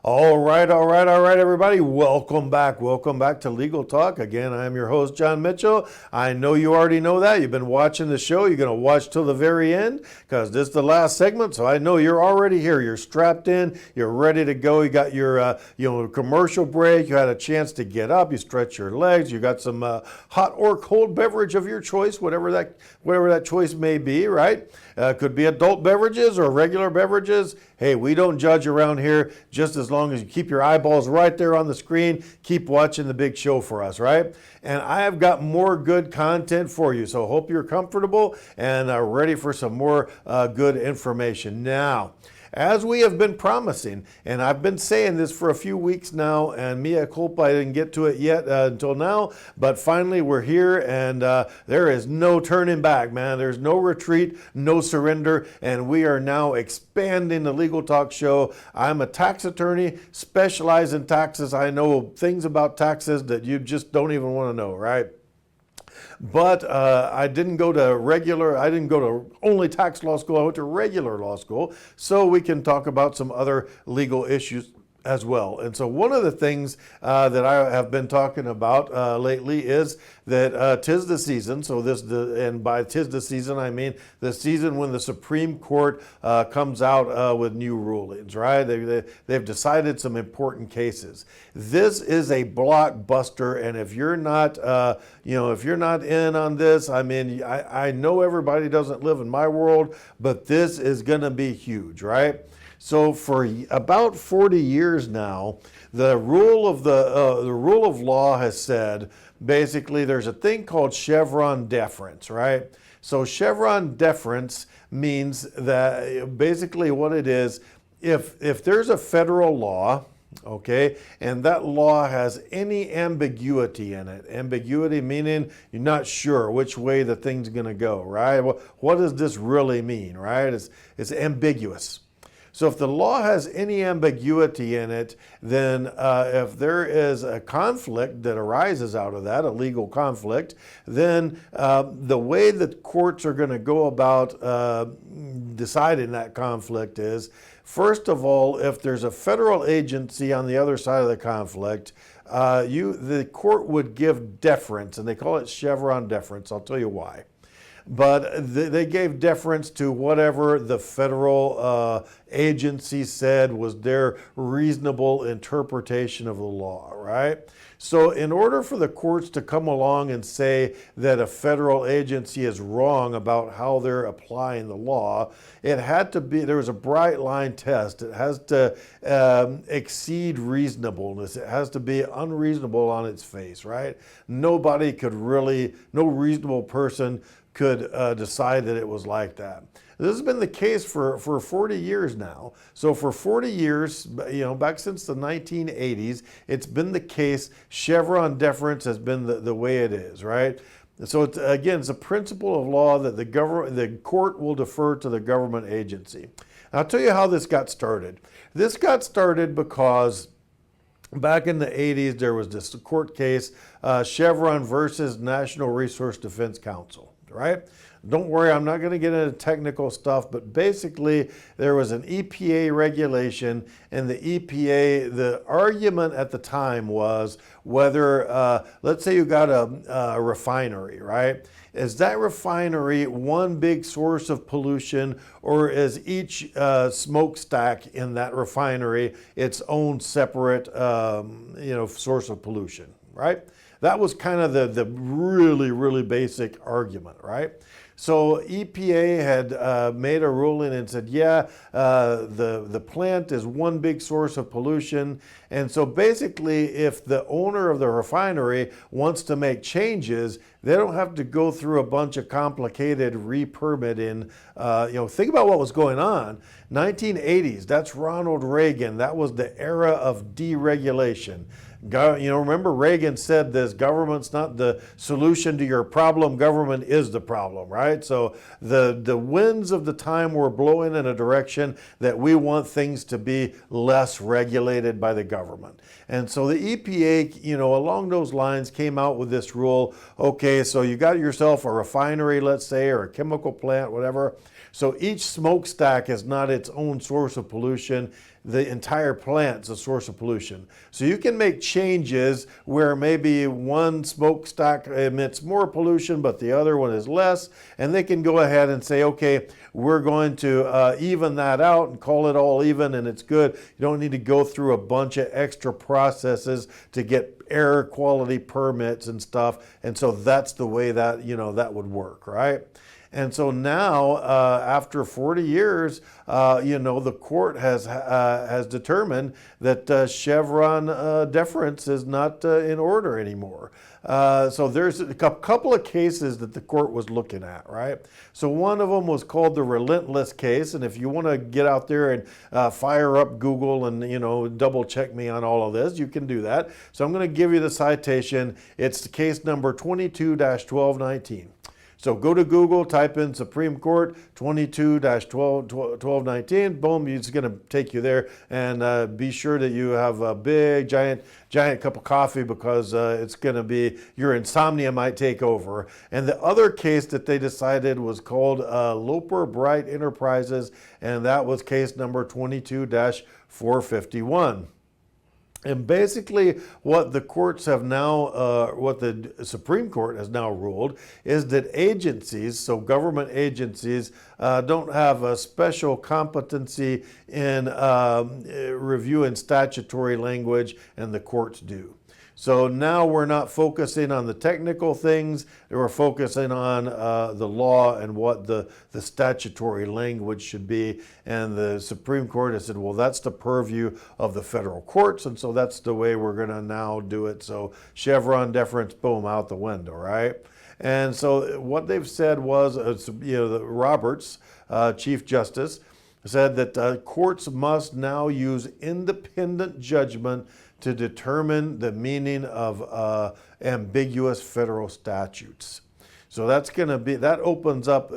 All right, everybody. Welcome back. Welcome back to Legal Talk. Again, I am your host, John Mitchell. I know you already know that. You've been watching the show. You're going to watch till the very end because this is the last segment. So I know you're already here. You're strapped in. You're ready to go. You got your commercial break. You had a chance to get up. You stretch your legs. You got some hot or cold beverage of your choice, whatever that choice may be, right? Could be adult beverages or regular beverages. Hey, we don't judge around here, just as long as you keep your eyeballs right there on the screen, keep watching the big show for us, right? And I have got more good content for you, so hope you're comfortable and are ready for some more good information. Now, as we have been promising, and I've been saying this for a few weeks now, and mea culpa, I didn't get to it yet until now, but finally we're here, and there is no turning back, man. There's no retreat, no surrender, and we are now expanding the Legal Talk show. I'm a tax attorney, specialize in taxes. I know things about taxes that you just don't even want to know, right? But I didn't go to only tax law school. I went to regular law school, so we can talk about some other legal issues as well. And so one of the things that I have been talking about lately is that 'tis the season. So and by 'tis the season, I mean the season when the Supreme Court comes out with new rulings, right? They've decided some important cases. This is a blockbuster, and if you're not, if you're not in on this, I mean, I know everybody doesn't live in my world, but this is going to be huge, right? So for about 40 years now, the rule of law has said basically there's a thing called Chevron Deference, right? So Chevron Deference means that basically what it is, if there's a federal law, okay, and that law has any ambiguity in it. Ambiguity meaning you're not sure which way the thing's going to go, right? Well, what does this really mean, right? It's ambiguous. So if the law has any ambiguity in it, then if there is a conflict that arises out of that, a legal conflict, then the way that courts are going to go about deciding that conflict is, first of all, if there's a federal agency on the other side of the conflict, the court would give deference, and they call it Chevron deference. I'll tell you why. But they gave deference to whatever the federal agency said was their reasonable interpretation of the law, right? So in order for the courts to come along and say that a federal agency is wrong about how they're applying the law, it had to be, there was a bright line test. It has to exceed reasonableness. It has to be unreasonable on its face, right? No reasonable person could decide that it was like that. This has been the case for 40 years now. So for 40 years, back since the 1980s, it's been the case. Chevron deference has been the way it is, right? So it's a principle of law that the court will defer to the government agency. I'll tell you how this got started. This got started because back in the 80s, there was this court case, Chevron versus National Resource Defense Council, right? Don't worry, I'm not going to get into technical stuff, but basically there was an EPA regulation, and the EPA, the argument at the time was whether, let's say you got a refinery, right? Is that refinery one big source of pollution, or is each smokestack in that refinery its own separate, source of pollution, right? That was kind of the really, really basic argument, right? So EPA had made a ruling and said, the plant is one big source of pollution. And so basically, if the owner of the refinery wants to make changes, they don't have to go through a bunch of complicated re-permitting. Think about what was going on. 1980s, that's Ronald Reagan. That was the era of deregulation. Remember Reagan said this, government's not the solution to your problem, government is the problem, right? So the winds of the time were blowing in a direction that we want things to be less regulated by the government. And so the EPA, along those lines came out with this rule, okay, so you got yourself a refinery, let's say, or a chemical plant, whatever. So each smokestack is not its own source of pollution. The entire plant's a source of pollution. So you can make changes where maybe one smokestack emits more pollution, but the other one is less. And they can go ahead and say, okay, we're going to even that out and call it all even, and it's good. You don't need to go through a bunch of extra processes to get air quality permits and stuff. And so that's the way that, that would work, right? And so now, after 40 years, the court has determined that Chevron deference is not in order anymore. So there's a couple of cases that the court was looking at, right? So one of them was called the Relentless case, and if you want to get out there and fire up Google and double check me on all of this, you can do that. So I'm going to give you the citation. It's case number 22-1219. So go to Google, type in Supreme Court 22-1219, boom, it's going to take you there. And be sure that you have a big, giant cup of coffee, because it's going to be, your insomnia might take over. And the other case that they decided was called Loper Bright Enterprises, and that was case number 22-451. And basically what the courts have now, what the Supreme Court has now ruled, is that agencies, so government agencies, don't have a special competency in reviewing statutory language, and the courts do. So now we're not focusing on the technical things, we're focusing on the law and what the statutory language should be. And the Supreme Court has said, well, that's the purview of the federal courts, and so that's the way we're going to now do it. So Chevron deference, boom, out the window, right? And so what they've said was, the Roberts, Chief Justice, said that courts must now use independent judgment to determine the meaning of ambiguous federal statutes. So that's going to be, that opens up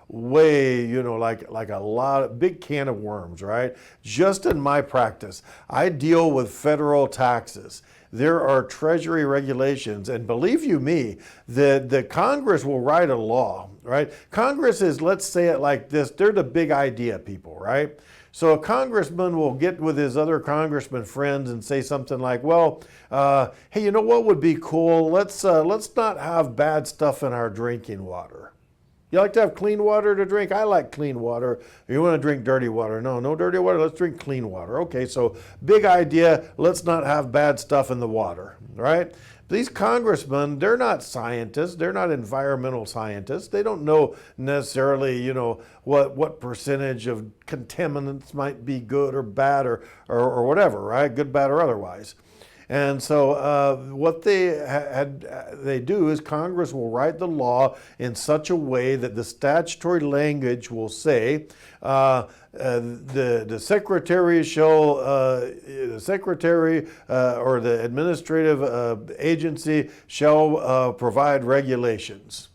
way, like a lot of big can of worms, right? Just in my practice, I deal with federal taxes. There are Treasury regulations, and believe you me, the Congress will write a law, right? Congress is, let's say it like this, they're the big idea people, right? So a congressman will get with his other congressman friends and say something like, well, hey, you know what would be cool? Let's not have bad stuff in our drinking water. You like to have clean water to drink? I like clean water. You want to drink dirty water? No dirty water. Let's drink clean water. Okay, so big idea, let's not have bad stuff in the water, right? These congressmen, they're not scientists. They're not environmental scientists. They don't know necessarily, what percentage of contaminants might be good or bad or whatever, right? Good, bad, or otherwise. And so what they do is Congress will write the law in such a way that the statutory language will say the secretary shall, or the administrative agency shall provide regulations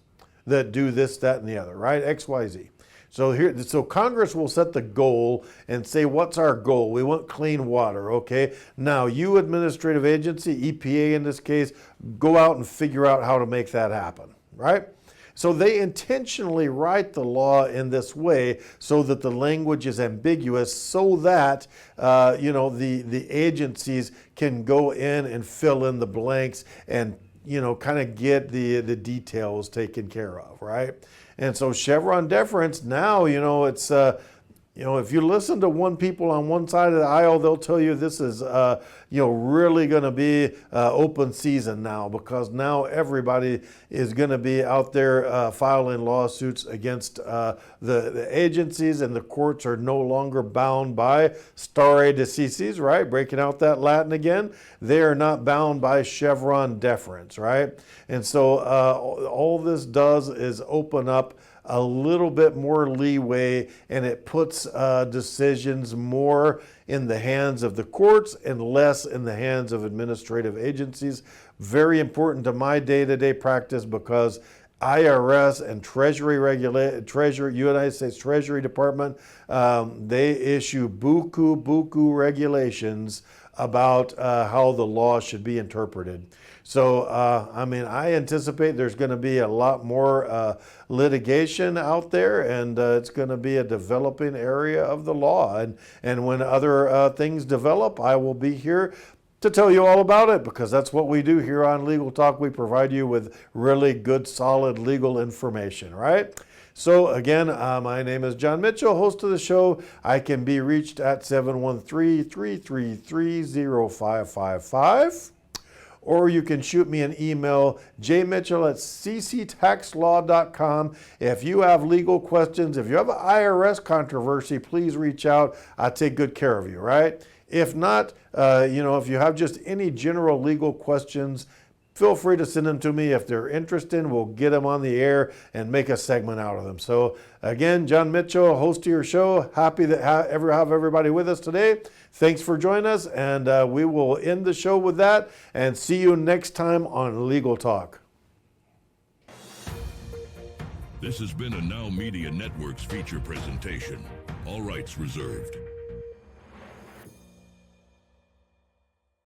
that do this, that, and the other, right? X, Y, Z. So Congress will set the goal and say, what's our goal? We want clean water, okay? Now, you administrative agency, EPA in this case, go out and figure out how to make that happen, right? So they intentionally write the law in this way so that the language is ambiguous, so that the agencies can go in and fill in the blanks and kind of get the details taken care of, right? And so Chevron deference now, it's if you listen to one people on one side of the aisle, they'll tell you this is really going to be open season now, because now everybody is going to be out there filing lawsuits against the agencies, and the courts are no longer bound by stare decisis, right? Breaking out that Latin again. They are not bound by Chevron deference, right? And so all this does is open up a little bit more leeway, and it puts decisions more in the hands of the courts and less in the hands of administrative agencies. Very important to my day-to-day practice, because IRS and Treasury, United States Treasury Department, they issue buku regulations about how the law should be interpreted. So, I anticipate there's going to be a lot more litigation out there, and it's going to be a developing area of the law. And when other things develop, I will be here to tell you all about it, because that's what we do here on Legal Talk. We provide you with really good, solid legal information, right? So again, my name is John Mitchell, host of the show. I can be reached at 713-333-0555. Or you can shoot me an email, jmitchell@cctaxlaw.com. If you have legal questions, if you have an IRS controversy, please reach out. I'll take good care of you, right? If not, if you have just any general legal questions, feel free to send them to me. If they're interested, we'll get them on the air and make a segment out of them. So again, John Mitchell, host of your show. Happy to have everybody with us today. Thanks for joining us, and we will end the show with that and see you next time on Legal Talk. This has been a Now Media Networks feature presentation. All rights reserved.